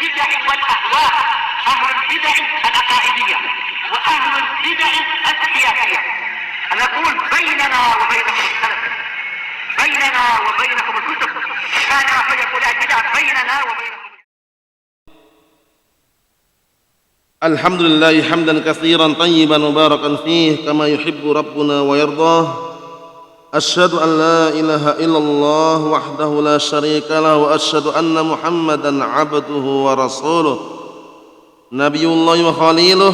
البدع والأهواء، أهل البدع العقائدية وأهل البدع السياسية. نقول بيننا وبينكم السلف، بيننا وبينكم الكتب، كما فيقول البدع بيننا وبينكم. الحمد لله حمدا كثيرا طيبا مباركا فيه كما يحب ربنا ويرضاه. أشهد أن لا إله إلا الله وحده لا شريك له وأشهد أن محمدا عبده ورسوله نبي الله وخليله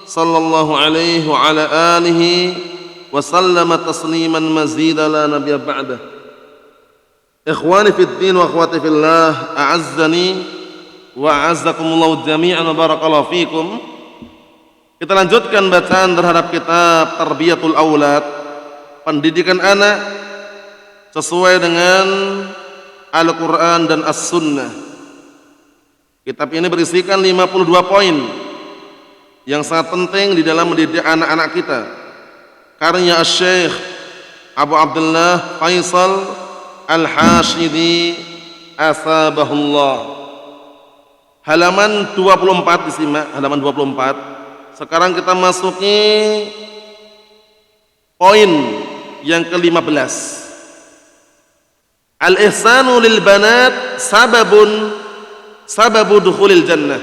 صلى الله عليه وعلى آله وسلم تسليما مزيدا لا نبي بعده. إخواني في الدين وأخواتي في الله أعزني wa a'azzakumullahu jami'an wa barakallahu fikum. Kita lanjutkan bacaan terhadap kitab Tarbiyatul Aulad, pendidikan anak sesuai dengan Al-Quran dan As-Sunnah. Kitab ini berisikan 52 poin yang sangat penting di dalam mendidik anak-anak kita. Karya Syekh Abu Abdullah Faisal Al-Hashidi asabahullah. Halaman 24 disimak, halaman 24. Sekarang kita masuki poin yang ke-15. Al-ihsanu lil banat sababu dukhulil jannah.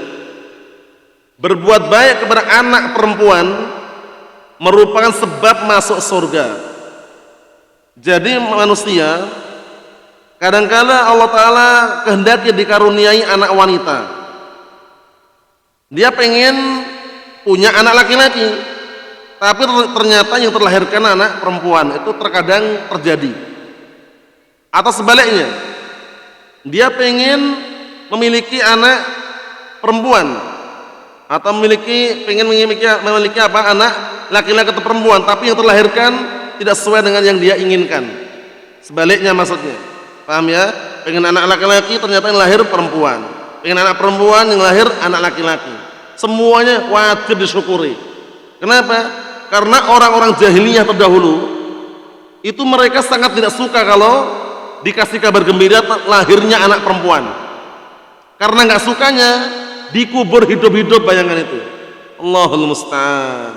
Berbuat baik kepada anak perempuan merupakan sebab masuk surga. Jadi manusia kadangkala Allah Ta'ala kehendaki dikaruniai anak wanita. Dia pengen punya anak laki-laki, tapi ternyata yang terlahirkan anak perempuan. Itu terkadang terjadi. Atau sebaliknya, dia pengen memiliki anak perempuan, atau pengen memiliki anak laki-laki atau perempuan, tapi yang terlahirkan tidak sesuai dengan yang dia inginkan. Sebaliknya maksudnya, paham ya? Pengen anak laki-laki ternyata yang lahir perempuan. Pengen anak perempuan yang lahir anak laki-laki. Semuanya wajib disyukuri. Kenapa? Karena orang-orang jahiliyah terdahulu itu mereka sangat tidak suka kalau dikasih kabar gembira lahirnya anak perempuan. Karena nggak sukanya dikubur hidup-hidup, bayangan itu. Allahul musta'an.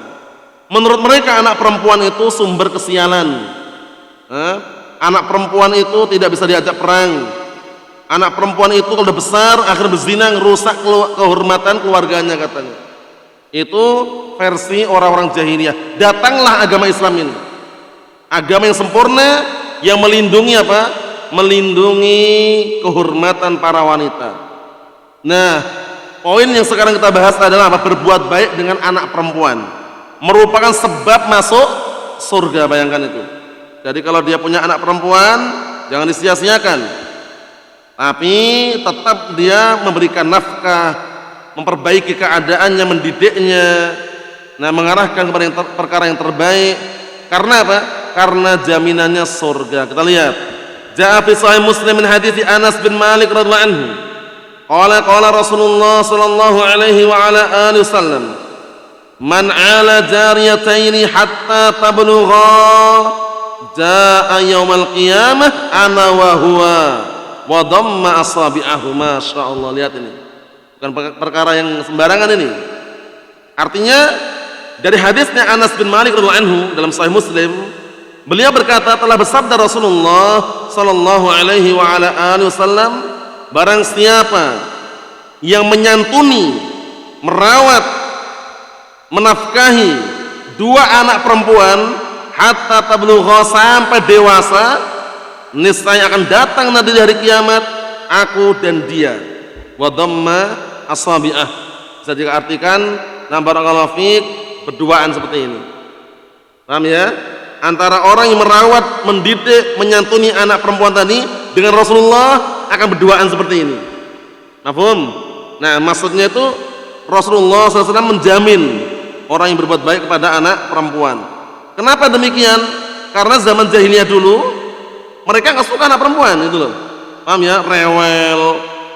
Menurut mereka anak perempuan itu sumber kesialan. Anak perempuan itu tidak bisa diajak perang. Anak perempuan itu kalau udah besar akhir berzina, ngerusak kehormatan keluarganya katanya. Itu versi orang-orang jahiliyah. Datanglah agama Islam ini, agama yang sempurna, yang melindungi apa? Melindungi kehormatan para wanita. Nah, poin yang sekarang kita bahas adalah apa? Berbuat baik dengan anak perempuan merupakan sebab masuk surga, bayangkan itu. Jadi kalau dia punya anak perempuan, jangan disia-siakan, tapi tetap dia memberikan nafkah, memperbaiki keadaannya, mendidiknya, nah mengarahkan kepada perkara yang terbaik. Karena apa? Karena jaminannya surga. Kita lihat, Ja'a fi Sahih Muslim min hadits Anas bin Malik radhiyallahu anhu. Qala Rasulullah sallallahu alaihi wa ala alihi wasallam, "Man 'ala jariyataini hatta tablugha jaa'a yaumal qiyamah ana wa huwa wa dhamma asabi'ahu." Masyaallah, lihat ini. Bukan perkara yang sembarangan ini. Artinya dari hadisnya Anas bin Malik radhiyallahu anhu dalam Sahih Muslim, beliau berkata, telah bersabda Rasulullah sallallahu alaihi wa ala alihi wasallam, barang siapa yang menyantuni, merawat, menafkahi dua anak perempuan hatta tablugha, sampai dewasa, niscaya akan datang nanti di hari kiamat aku dan dia. Wa dhamma asabi'ah, bisa diartikan na barakallahu fiik, berduaan seperti ini. Paham ya? Antara orang yang merawat, mendidik, menyantuni anak perempuan tadi dengan Rasulullah akan berduaan seperti ini. Mafhum? Nah, maksudnya itu Rasulullah SAW menjamin orang yang berbuat baik kepada anak perempuan. Kenapa demikian? Karena zaman jahiliyah dulu mereka nggak suka anak perempuan itu loh. Paham ya? Rewel,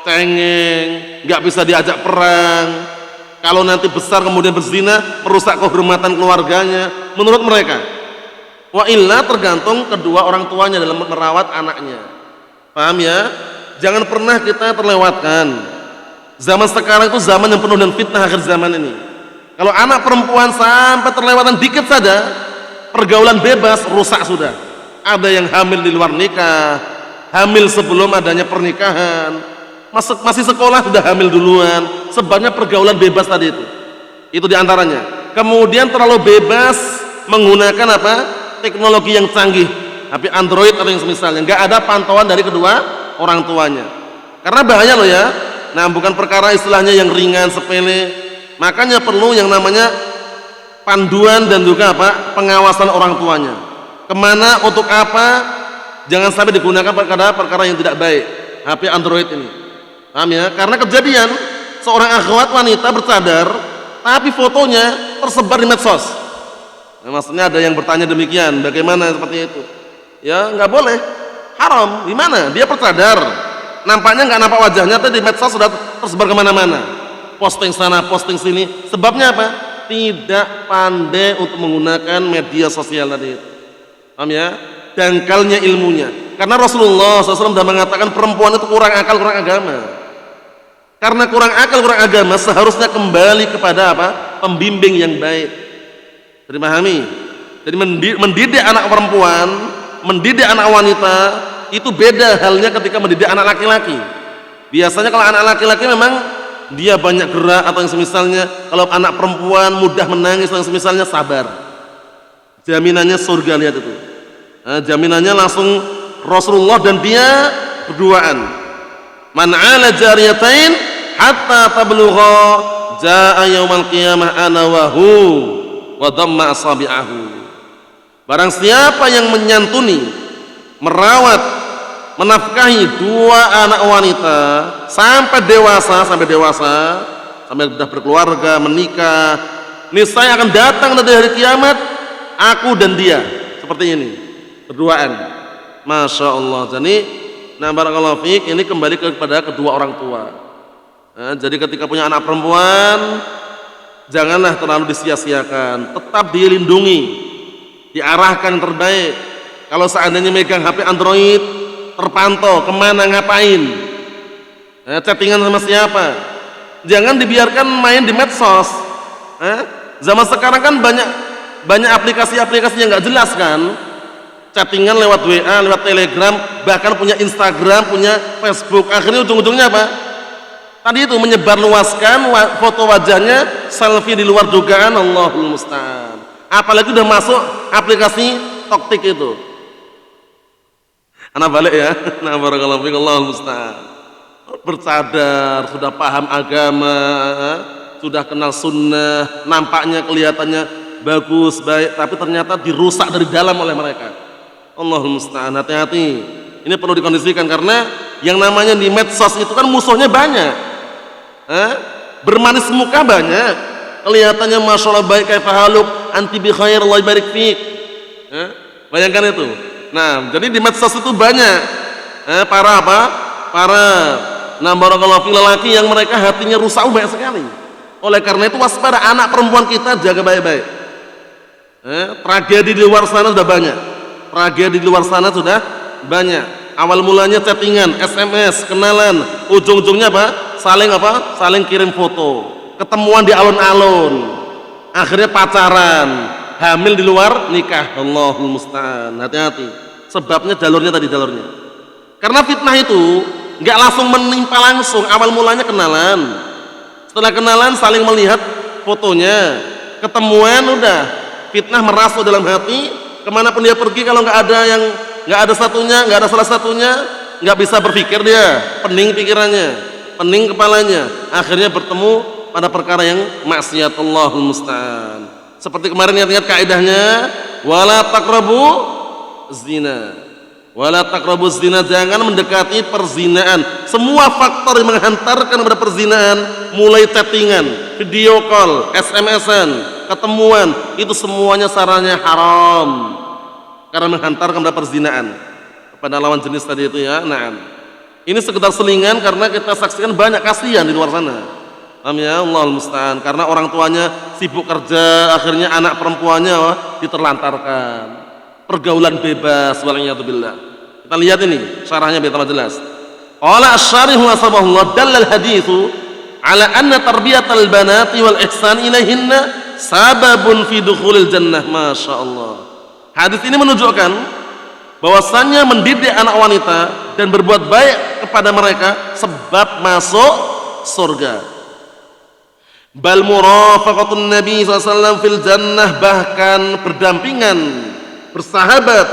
cengeng, nggak bisa diajak perang. Kalau nanti besar kemudian berzina, merusak kehormatan keluarganya menurut mereka. Wa illa, tergantung kedua orang tuanya dalam merawat anaknya. Paham ya? Jangan pernah kita terlewatkan Zaman sekarang itu zaman yang penuh dengan fitnah akhir zaman ini. Kalau anak perempuan sampai terlewatan dikit saja, pergaulan bebas rusak sudah. Ada yang hamil di luar nikah, hamil sebelum adanya pernikahan, masih sekolah sudah hamil duluan. Sebabnya pergaulan bebas tadi itu. Itu diantaranya. Kemudian terlalu bebas menggunakan apa? Teknologi yang canggih, HP Android atau yang semisalnya. Nggak ada pantauan dari kedua orang tuanya. Karena bahaya loh ya. Nah, bukan perkara istilahnya yang ringan sepele. Makanya perlu yang namanya panduan dan juga apa? Pengawasan orang tuanya. Kemana, untuk apa? Jangan sampai digunakan perkara yang tidak baik. HP Android ini. Paham ya? Karena kejadian seorang akhwat wanita bercadar, tapi fotonya tersebar di medsos. Nah, maksudnya ada yang bertanya demikian, bagaimana seperti itu? Ya nggak boleh, haram. Di mana? Dia bercadar, nampaknya nggak nampak wajahnya, tapi di medsos sudah tersebar kemana-mana. Posting sana, posting sini. Sebabnya apa? Tidak pandai untuk menggunakan media sosial tadi. Paham ya? Dangkalnya ilmunya. Karena Rasulullah SAW sudah mengatakan perempuan itu kurang akal, kurang agama. Karena kurang akal, kurang agama, seharusnya kembali kepada apa? Pembimbing yang baik. Dipahami? Jadi mendidik anak perempuan, mendidik anak wanita itu beda halnya ketika mendidik anak laki-laki. Biasanya kalau anak laki-laki memang dia banyak gerak atau yang semisalnya. Kalau anak perempuan mudah menangis atau yang semisalnya, sabar. Jaminannya surga, lihat itu. Nah, jaminannya langsung Rasulullah dan dia berduaan. Man 'ala jariyatain hatta tablugha jaa yaumal qiyamah ana wa hu wa damma asabi'ahu. Barang siapa yang menyantuni, merawat, menafkahi dua anak wanita sampai dewasa, sampai sudah berkeluarga, menikah, niscaya akan datang nanti hari kiamat aku dan dia seperti ini, berduaan. Masya Allah. Jadi, nah barakallahu fiik, ini kembali kepada kedua orang tua. Nah, jadi ketika punya anak perempuan, janganlah terlalu disia-siakan, tetap dilindungi, diarahkan yang terbaik. Kalau seandainya megang HP Android, terpantau kemana, ngapain, chattingan sama siapa. Jangan dibiarkan main di medsos. Zaman sekarang kan banyak aplikasi-aplikasi yang nggak jelas kan, chattingan lewat WA, lewat Telegram, bahkan punya Instagram, punya Facebook. Akhirnya ujung-ujungnya apa? Tadi itu menyebarluaskan foto wajahnya, selfie di luar dugaan. Allahul musta'an. Apalagi udah masuk aplikasi TokTik itu. Anak balik ya. Nah, barakallahu fiik, Allahul musta'an. Bercadar, sudah paham agama, sudah kenal sunnah, nampaknya kelihatannya bagus, baik, tapi ternyata dirusak dari dalam oleh mereka. Allahul musta'an. Hati-hati. Ini perlu dikondisikan karena yang namanya di medsos itu kan musuhnya banyak. Bermanis muka banyak. Kelihatannya masya Allah baik, kayak haluk, anti bi khair, Allah barik fiik. Bayangkan itu. Nah, jadi di medsos itu banyak para barakallahu fiik lelaki yang mereka hatinya rusak banyak sekali. Oleh karena itu waspada, anak perempuan kita jaga baik-baik. Tragedi di luar sana sudah banyak. Tragedi di luar sana sudah banyak. Awal mulanya chattingan, SMS, kenalan, ujung-ujungnya apa? Saling kirim foto, ketemuan di alun-alun, akhirnya pacaran, hamil di luar nikah. Allahul musta'an. Hati-hati. Sebabnya jalurnya. Karena fitnah itu nggak langsung menimpa langsung. Awal mulanya kenalan, setelah kenalan saling melihat fotonya, ketemuan, udah fitnah merasuk dalam hati. Kemanapun dia pergi, kalau nggak ada satunya, nggak ada salah satunya, nggak bisa berpikir dia, pening pikirannya, pening kepalanya, akhirnya bertemu pada perkara yang maksiat. Allahul musta'an. Seperti kemarin ingat kaidahnya, wala taqrabu zina, jangan mendekati perzinaan. Semua faktor yang menghantarkan kepada perzinaan, mulai chattingan, video call, SMS-an, ketemuan, itu semuanya sarannya haram karena menghantarkan kepada perzinaan, kepada lawan jenis tadi itu ya. Nah, ini sekedar selingan karena kita saksikan banyak kasihan di luar sana. Paham ya? Allahul musta'an. Karena orang tuanya sibuk kerja, akhirnya anak perempuannya diterlantarkan. Pergaulan bebas, waliyadzubillah. Kita lihat ini syarahnya biar tambah jelas. Qala asy-syarih wa sabahullah dallal haditsu ala anna tarbiyatal banati wal ihsan ilaihinna sababun fi dukhulil jannah. Masya Allah. Hadis ini menunjukkan bahwasannya mendidik anak wanita dan berbuat baik kepada mereka sebab masuk surga. Bal murafaqatun Nabi SAW fil jannah, bahkan berdampingan, bersahabat,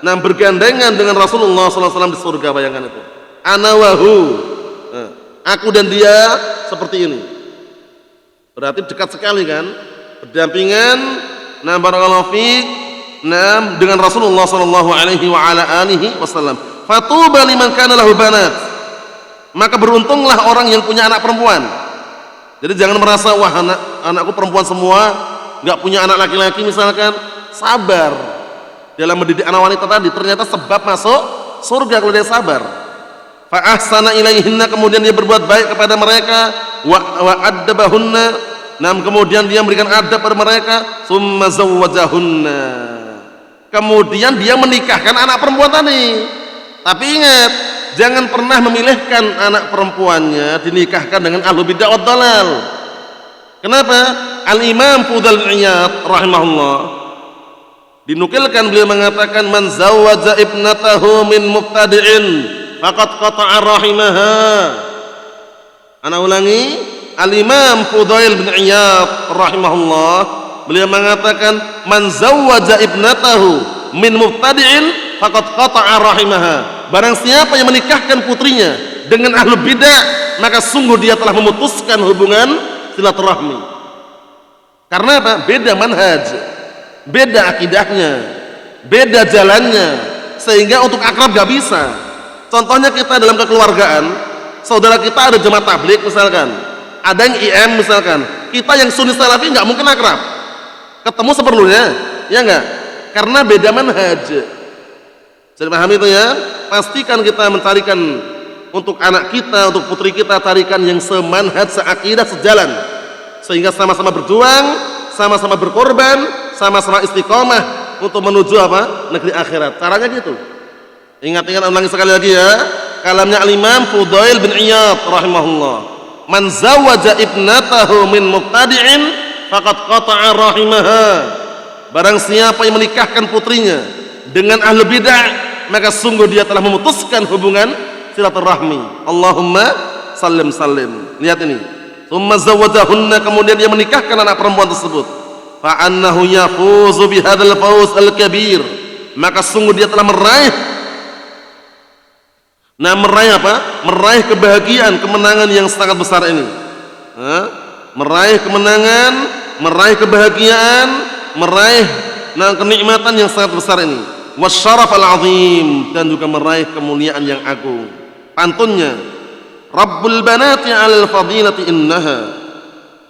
bergandengan dengan Rasulullah SAW di surga. Bayangkan itu. Ana wahu, aku dan dia seperti ini. Berarti dekat sekali kan? Berdampingan, barakallahu fiik, dengan Rasulullah SAW. Fatuba liman kana lahu banat. Maka beruntunglah orang yang punya anak perempuan. Jadi jangan merasa wah anakku perempuan semua, nggak punya anak laki-laki misalkan. Sabar dalam mendidik anak wanita tadi, ternyata sebab masuk surga kalau dia sabar. Fa ahsana ilaihinna, kemudian dia berbuat baik kepada mereka, wa addabahunna, kemudian dia memberikan adab pada mereka, summa zawwajahunna, kemudian dia menikahkan anak perempuan tadi. Tapi ingat, jangan pernah memilihkan anak perempuannya dinikahkan dengan ahlu bid'ah wad dalal. Kenapa? Al-Imam Fudail bin Iyad rahimahullah dinukilkan beliau mengatakan, man zawwaja ibnatahu min mubtadi'in faqad qata'a rahimaha. Ana ulangi, Al-Imam Fudail bin Iyad rahimahullah beliau mengatakan, man zawwaja ibnatahu min mubtadi'in faqad qata'a rahimaha. Barang siapa yang menikahkan putrinya dengan ahlu bidah, maka sungguh dia telah memutuskan hubungan silaturahmi. Karena apa? Beda manhaj, beda akidahnya, beda jalannya, sehingga untuk akrab gak bisa. Contohnya kita dalam kekeluargaan, saudara kita ada jemaah tabligh misalkan, ada yang IM misalkan, kita yang sunni salafi gak mungkin akrab, ketemu seperlunya, ya enggak? Karena beda manhaj. Jadi paham itu ya? Pastikan kita mencarikan untuk anak kita, untuk putri kita, carikan yang semanhaj, seakidah, sejalan, sehingga sama-sama berjuang, sama-sama berkorban, sama-sama istiqomah untuk menuju apa? Negeri akhirat. Caranya gitu. Ingat-ingat, ulangi sekali lagi ya, kalamnya Al-Imam Fudail bin Iyad rahimahullah, man zawwaja ibnatahu min mubtadi'in faqad qata'a rahimaha. Barang siapa yang menikahkan putrinya dengan ahlu bid'ah, maka sungguh dia telah memutuskan hubungan silaturahmi. Allahumma sallim sallim. Lihat ini, thumma zawwajahunna, kemudian dia menikahkan anak perempuan tersebut. Fa annahu yafuzu bihadzal fawz al-kabir, maka sungguh dia telah meraih apa? Meraih kebahagiaan, kemenangan yang sangat besar ini. Meraih kemenangan, meraih kebahagiaan, meraih kenikmatan yang sangat besar ini. Wasyaraf al-azim, dan juga meraih kemuliaan yang agung. Pantunnya, Rabbul banati 'alal fadilati innaha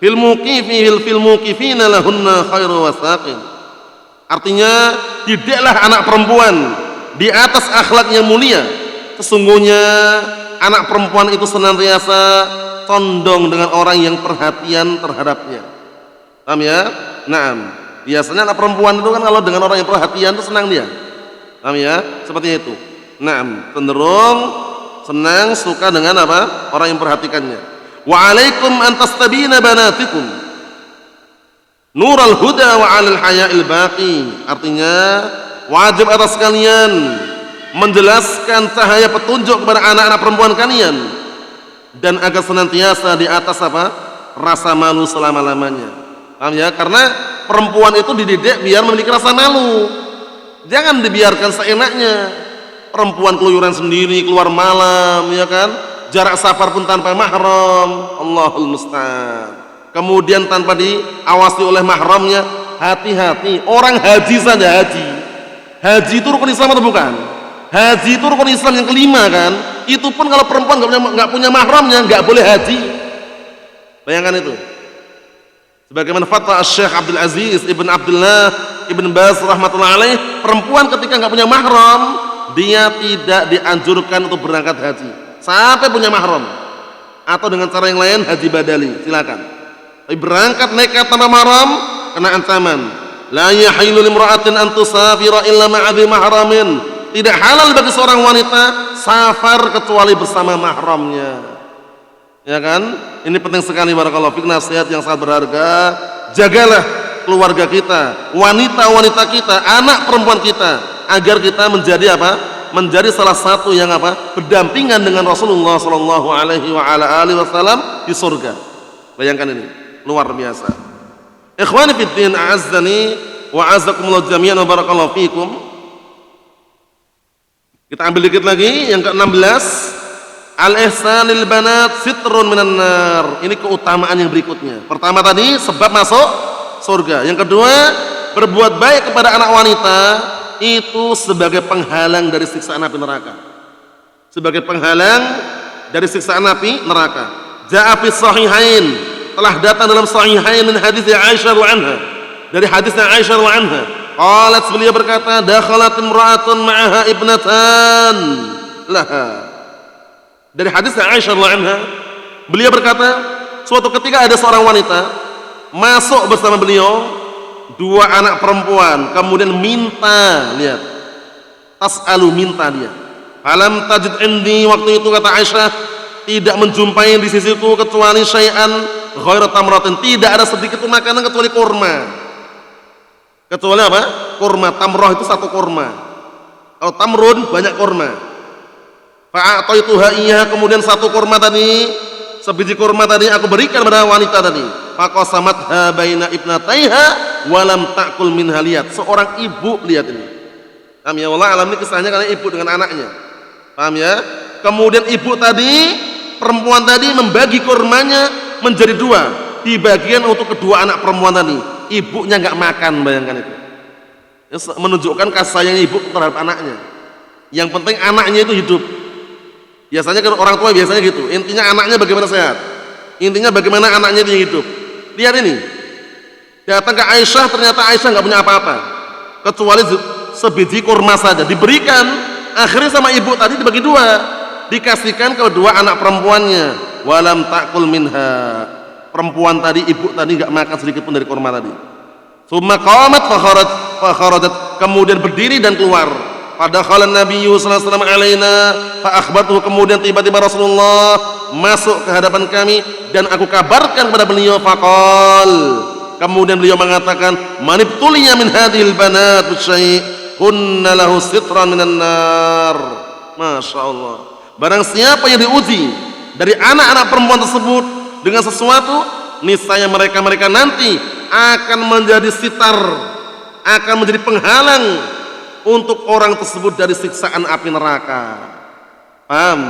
fil muqifina lahunna khairu wasaqin. Artinya, didiklah anak perempuan di atas akhlak yang mulia. Sesungguhnya anak perempuan itu senantiasa condong dengan orang yang perhatian terhadapnya. Paham ya? Naam. Biasanya anak perempuan itu kan kalau dengan orang yang perhatian itu senang dia. Paham ya? Seperti itu. Naam, cenderung senang, suka dengan apa? Orang yang memperhatikannya. Wa 'alaikum an tastabina banatikum nural huda wa 'alal haya'il baqi. Artinya, wajib atas kalian menjelaskan cahaya petunjuk kepada anak-anak perempuan kalian, dan agar senantiasa di atas apa? Rasa malu selama-lamanya. Paham ya? Karena perempuan itu dididik biar memiliki rasa malu. Jangan dibiarkan seenaknya. Perempuan keluyuran sendiri, keluar malam, ya kan? Jarak safar pun tanpa mahram. Allahul musta'an. Kemudian tanpa diawasi oleh mahramnya. Hati-hati. Orang haji saja haji. Haji itu rukun Islam atau bukan? Haji itu rukun Islam yang kelima kan? Itu pun kalau perempuan nggak punya mahramnya nggak boleh haji. Bayangkan itu. Sebagaimana fatwa Syekh Abdul Aziz Ibn Abdullah Ibn Baz rahmatullah alaih, perempuan ketika nggak punya mahram, dia tidak dianjurkan untuk berangkat haji sampai punya mahram, atau dengan cara yang lain haji badali, silakan. Tapi berangkat nekat tanpa mahram kena ancaman. La yahilu limra'atin an tusafira illa ma'adhi mahramin. Tidak halal bagi seorang wanita safar kecuali bersama mahramnya. Ya kan? Ini penting sekali barakallahu fik, nasihat yang sangat berharga. Jagalah keluarga kita, wanita-wanita kita, anak perempuan kita, agar kita menjadi apa? Menjadi salah satu yang apa? Berdampingan dengan Rasulullah sallallahu alaihi wa ala alihi wasallam di surga. Bayangkan ini, luar biasa. Ikhwani fid din, a'azzani wa a'azzakumullah jami'an wa barakallahu fikum. Kita ambil dikit lagi yang ke-16. Al-ihsanil banat sitrun minan nar. Ini keutamaan yang berikutnya. Pertama tadi sebab masuk surga. Yang kedua, berbuat baik kepada anak wanita itu sebagai penghalang dari siksaan api neraka. Sebagai penghalang dari siksaan api neraka. Ja'a fi sahihain, telah datang dalam sahihain min hadis Aisyah radhiyallahu anha. Dari hadis Aisyah radhiyallahu anha, qalat, beliau berkata, dakhalat imra'atun ma'aha ibnatan laha. Dari hadis Aisyah radhiyallahu anha, beliau berkata, suatu ketika ada seorang wanita masuk bersama beliau, dua anak perempuan, kemudian minta, lihat, tas'alu, minta dia. Falam tajid indi, waktu itu kata Aisyah, tidak menjumpai di sisiku kecuali syai'an ghairu tamratin, tidak ada sedikit pun makanan kecuali kurma. Kecuali apa? Kurma. Tamroh itu satu kurma. Kalau tamrun banyak kurma. Fa'ataituha iyyaha, kemudian satu kurma tadi, sebiji kurma tadi aku berikan pada wanita tadi. Faqasamatha baina ibnataiha wa lam ta'kul minha, lihat, seorang ibu, lihat ini. Paham ya? Wallah alam, ini kisahnya karena ibu dengan anaknya. Paham ya? Kemudian ibu tadi, perempuan tadi membagi kurmanya menjadi dua, dibagian untuk kedua anak perempuan tadi. Ibunya nggak makan, bayangkan itu. Menunjukkan kasih sayang ibu terhadap anaknya. Yang penting anaknya itu hidup. Biasanya kalau orang tua biasanya gitu, intinya anaknya bagaimana sehat, intinya bagaimana anaknya itu hidup. Lihat ini, datang ke Aisyah, ternyata Aisyah nggak punya apa-apa kecuali sebiji kurma saja, diberikan. Akhirnya sama ibu tadi dibagi dua, dikasihkan ke dua anak perempuannya. Walam ta'kul minha, perempuan tadi, ibu tadi nggak makan sedikit pun dari kurma tadi. Summa qamat fakharajat, kemudian berdiri dan keluar. Padahal Nabi sallallahu alaihi wasallam alaina fa akhbartuhu, kemudian tiba-tiba Rasulullah masuk ke hadapan kami dan aku kabarkan kepada beliau. Faqal, kemudian beliau mengatakan, manibtuliya min hadhil banat bisyai' kunna lahu sitran minan nar. Masya Allah, barang siapa yang diuji dari anak-anak perempuan tersebut dengan sesuatu, niscaya mereka nanti akan menjadi sitar, akan menjadi penghalang untuk orang tersebut dari siksaan api neraka. Paham?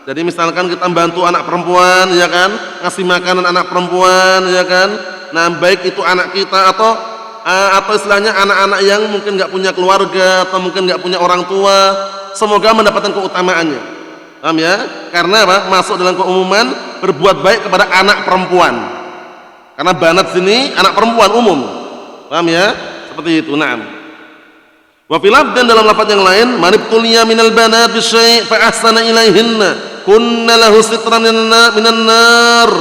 Jadi misalkan kita bantu anak perempuan, ya kan, ngasih makanan anak perempuan, ya kan, nah baik itu anak kita atau istilahnya anak-anak yang mungkin nggak punya keluarga atau mungkin nggak punya orang tua, semoga mendapatkan keutamaannya. Paham ya? Karena apa? Masuk dalam keumuman berbuat baik kepada anak perempuan. Karena banat sini anak perempuan umum. Paham ya? Seperti itu. Naam. Wa fil dan dalam lafaz yang lain, manibtuliya minal banat bisyai' fa ahsana ilaihinna kunna lahu sitran minan nar.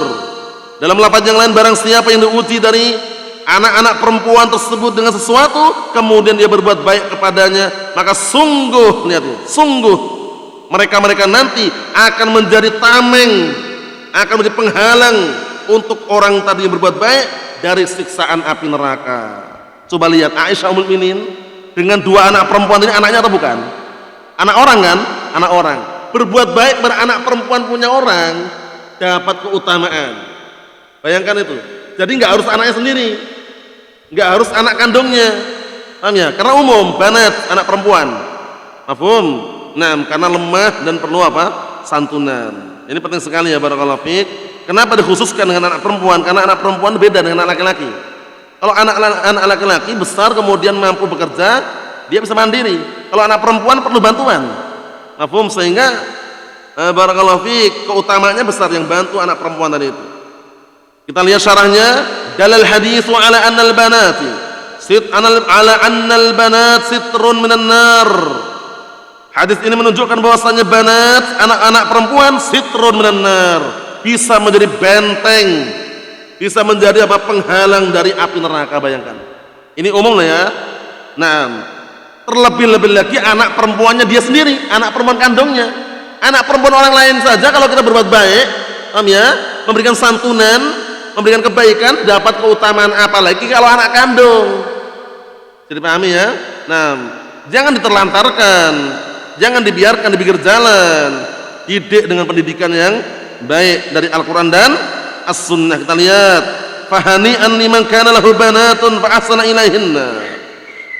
Dalam lafaz yang lain, barang siapa yang diuji dari anak-anak perempuan tersebut dengan sesuatu, kemudian dia berbuat baik kepadanya, maka sungguh, lihat ini, sungguh mereka nanti akan menjadi tameng, akan menjadi penghalang untuk orang tadi yang berbuat baik dari siksaan api neraka. Coba lihat Aisyah ummul mukminin dengan dua anak perempuan ini, anaknya atau bukan? Anak orang kan? Anak orang. Berbuat baik kepada anak perempuan punya orang dapat keutamaan. Bayangkan itu. Jadi nggak harus anaknya sendiri, nggak harus anak kandungnya. Paham ya? Karena umum banat anak perempuan. Mafhum? Nah, karena lemah dan perlu apa? Santunan. Ini penting sekali ya barakallahu fiik. Kenapa dikhususkan dengan anak perempuan? Karena anak perempuan beda dengan anak laki-laki. Kalau anak laki-laki besar kemudian mampu bekerja, dia bisa mandiri. Kalau anak perempuan perlu bantuan. Mafhum? Sehingga barakallahu fiik, keutamaannya besar yang bantu anak perempuan tadi itu. Kita lihat syarahnya, dalal hadits ala annal banati ala annal banat sitrun minan nar. Hadis ini menunjukkan bahwasanya banat, anak-anak perempuan, sitrun minan nar, bisa menjadi benteng, bisa menjadi apa? Penghalang dari api neraka. Bayangkan. Ini umum lah ya. Nah, terlebih-lebih lagi anak perempuannya dia sendiri, anak perempuan kandungnya. Anak perempuan orang lain saja kalau kita berbuat baik, paham ya? Memberikan santunan, memberikan kebaikan, dapat keutamaan, apalagi kalau anak kandung. Jadi pahami ya? Nah, jangan diterlantarkan, jangan dibiarkan di pinggir jalan. Didik dengan pendidikan yang baik dari Al-Quran dan As-Sunnah. Kita lihat, fahani'an liman kana lahu banatun fa ahsana ilaihinna.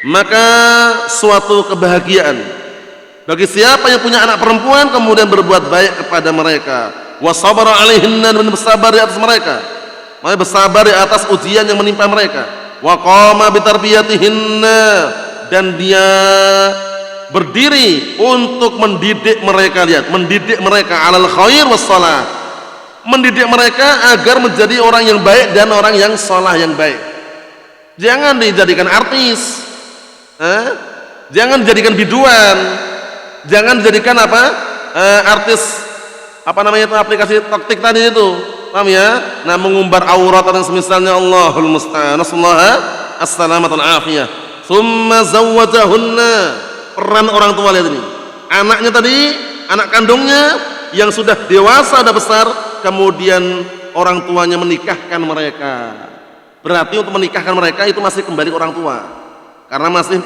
Maka suatu kebahagiaan bagi siapa yang punya anak perempuan kemudian berbuat baik kepada mereka, wa sabara alaihinna, dan bersabar di atas mereka, maknanya bersabar di atas ujian yang menimpa mereka, wa qama bi tarbiyatihinna, dan dia berdiri untuk mendidik mereka. Lihat, mendidik mereka alal khair was shalah, mendidik mereka agar menjadi orang yang baik dan orang yang shalah yang baik. Jangan dijadikan artis, jangan dijadikan biduan, jangan dijadikan artis namanya itu, aplikasi taktik tadi itu, paham ya? Nah, mengumbar aurat dan semisalnya. Allahul musta'an. Nasallahu as-salamata wal afiyah. Tsumma zawwajahunna. Peran orang tua, lihat ini. Anaknya tadi, anak kandungnya yang sudah dewasa, sudah besar, kemudian orang tuanya menikahkan mereka. Berarti untuk menikahkan mereka itu masih kembali ke orang tua, karena masih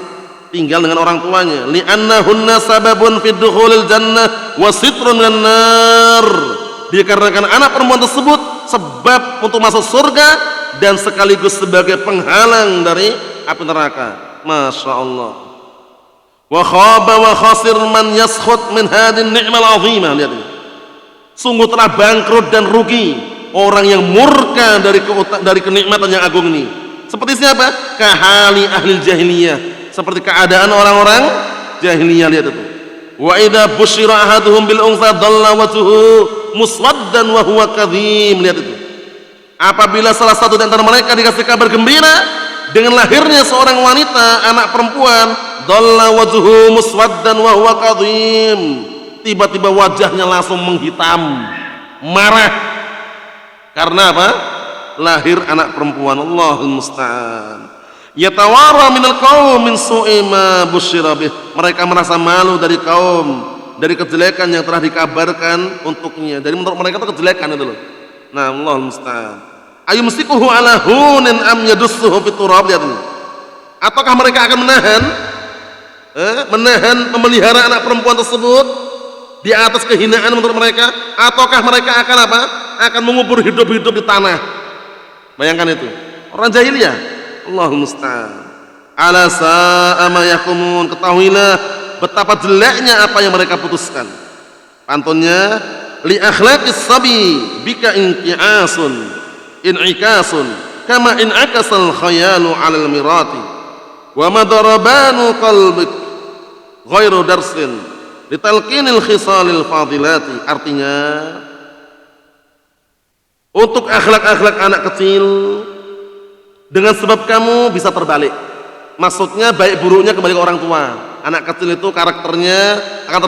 tinggal dengan orang tuanya. Li'annahunna sababun fid dukhulil jannah wa sitrun minan nar. Dikarenakan anak perempuan tersebut sebab untuk masuk surga dan sekaligus sebagai penghalang dari api neraka. Masya Allah. Wa khaba wa khasir man yaskhut min hadin ni'mal azimah. Lihat ini. Sungguh telah bangkrut dan rugi orang yang murka dari kenikmatan yang agung ini. Seperti siapa? Kahali ahli jahiliyah, seperti keadaan orang-orang jahiliyah. Lihat itu. Wa idza busyira ahaduhum bil unsa dhalla wajhuhu muswaddan wa huwa kadhim. Lihat itu. Apabila salah satu di antara mereka dikasih kabar gembira dengan lahirnya seorang wanita, anak perempuan, dhalla wajhuhu muswaddan wa huwa kadhim, tiba-tiba wajahnya langsung menghitam, marah. Karena apa? Lahir anak perempuan. Allahul musta'an. Yatawara minal qaum min su'i ma busyira bih. Mereka merasa malu dari kaum, dari kejelekan yang telah dikabarkan untuknya. Jadi menurut mereka itu kejelekan itu loh. Nah, Allahul musta'an. Ayumsikuhu ala hunin am yadussuhu fit turab. Lihat ini. Ataukah mereka akan menahan memelihara anak perempuan tersebut di atas kehinaan menurut mereka, ataukah mereka akan akan mengubur hidup-hidup di tanah? Bayangkan itu, orang jahiliyah. Allahul musta'an. Ala sa'a ma yahkumun. Ketahuilah betapa jeleknya apa yang mereka putuskan. Pantunnya, li akhlaqis sabi bika in'ikasun kama in'akasal khayalu 'alal mirati wa madarabanu qalbik ghairu darsin litalqinil khisalil fadilati. Artinya, untuk akhlak-akhlak anak kecil, dengan sebab kamu bisa terbalik. Maksudnya baik buruknya kembali ke orang tua. Anak kecil itu karakternya akan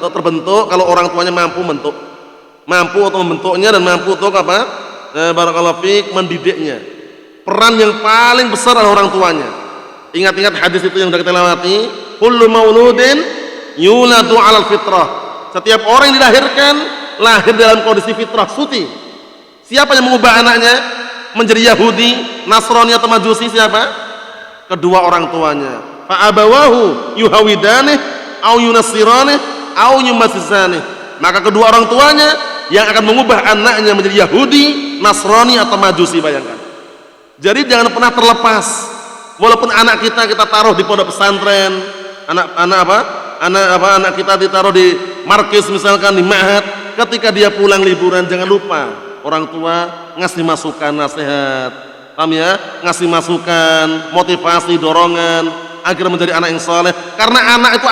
terbentuk kalau orang tuanya mampu untuk membentuknya dan mampu untuk barakallahu fiik, mendidiknya. Peran yang paling besar adalah orang tuanya. Ingat-ingat hadis itu yang sudah kita lewati, kullu mauludin yuladu 'alal fitrah. Setiap orang yang dilahirkan lahir dalam kondisi fitrah suci. Siapa yang mengubah anaknya menjadi Yahudi, Nasrani atau Majusi? Siapa? Kedua orang tuanya. Fa abawahu yuhawidanih au yunasiranih au yumassisanih. Maka kedua orang tuanya yang akan mengubah anaknya menjadi Yahudi, Nasrani atau Majusi. Bayangkan. Jadi jangan pernah terlepas. Walaupun anak kita taruh di pondok pesantren, anak kita ditaruh di markis misalkan, di ma'had, ketika dia pulang liburan jangan lupa orang tua ngasih masukan, nasihat, paham ya? Ngasih masukan, motivasi, dorongan agar menjadi anak yang soleh. Karena anak itu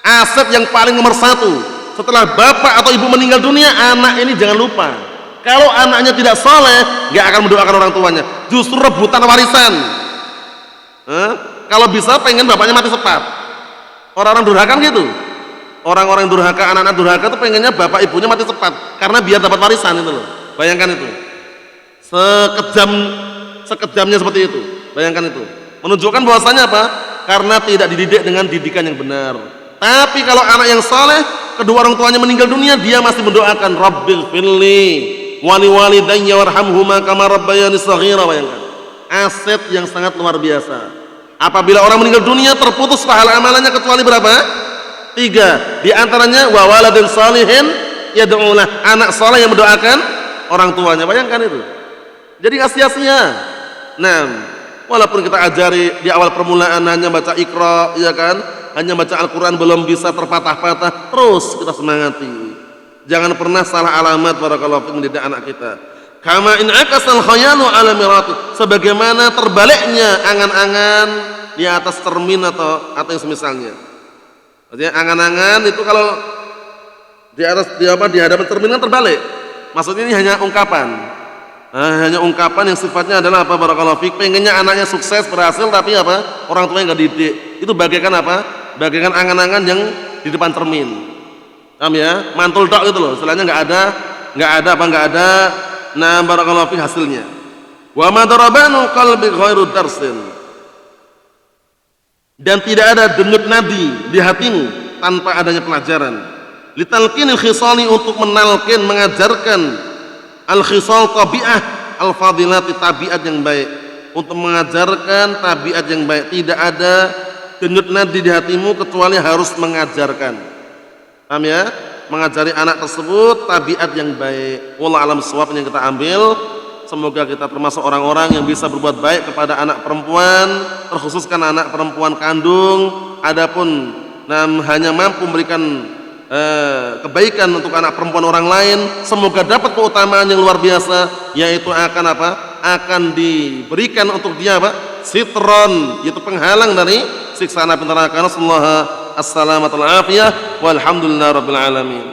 aset yang paling nomor satu. Setelah bapak atau ibu meninggal dunia, anak ini jangan lupa. Kalau anaknya tidak soleh, nggak akan mendoakan orang tuanya, justru rebutan warisan. Kalau bisa pengen bapaknya mati cepat. Orang-orang durhaka kan gitu. Orang-orang durhaka, anak-anak durhaka itu pengennya bapak ibunya mati cepat karena biar dapat warisan itu loh. Bayangkan itu. Sekejamnya seperti itu. Bayangkan itu. Menunjukkan bahwasanya apa? Karena tidak dididik dengan didikan yang benar. Tapi kalau anak yang saleh kedua orang tuanya meninggal dunia, dia masih mendoakan Rabbil firli wali walidayya warhamhuma kama rabbayani shaghira. Bayangkan, aset yang sangat luar biasa. Apabila orang meninggal dunia, terputus pahala amalannya kecuali berapa? 3. Di antaranya wa waladin salihin yad'ulah, anak saleh yang mendoakan orang tuanya. Bayangkan itu. Jadi nggak sia-sia. Nah, walaupun kita ajari di awal permulaan hanya baca Iqra, ya kan? Hanya baca Al-Quran belum bisa terpatah-patah, terus kita semangati. Jangan pernah salah alamat barakallahu fikum mendidik anak kita. Kama in akasal khayalu ala mirati, sebagaimana terbaliknya angan-angan di atas cermin atau yang semisalnya. Artinya angan-angan itu kalau di hadapan cermin kan terbalik. Maksudnya ini hanya ungkapan. Hanya ungkapan yang sifatnya adalah apa barakallahu fik, pengennya anaknya sukses berhasil tapi apa orang tuanya nggak didik. Itu bagaikan apa? Bagaikan angan-angan yang di depan cermin. Paham ya? Mantul dok gitu loh. Istilahnya nggak ada. Nah barakallahu fik hasilnya. Wa madarabanu qalbi ghairu darsin. Dan tidak ada denyut nadi di hatimu tanpa adanya pelajaran. Litalqinil khisali, untuk menalkin, mengajarkan al-khisal tabi'ah al-fadilati, tabiat yang baik, untuk mengajarkan tabiat yang baik. Tidak ada denyut nadi di hatimu kecuali harus mengajarkan. Paham ya? Mengajari anak tersebut tabiat yang baik. Wallahu a'lam bishawab yang kita ambil. Semoga kita termasuk orang-orang yang bisa berbuat baik kepada anak perempuan, terkhususkan anak perempuan kandung. Adapun hanya mampu memberikan kebaikan untuk anak perempuan orang lain, semoga dapat keutamaan yang luar biasa, yaitu akan apa? Akan diberikan untuk dia apa? Sitron, yaitu penghalang dari siksaan api neraka. Nasallahu as-salamata wal afiyah walhamdulillah rabbil alamin.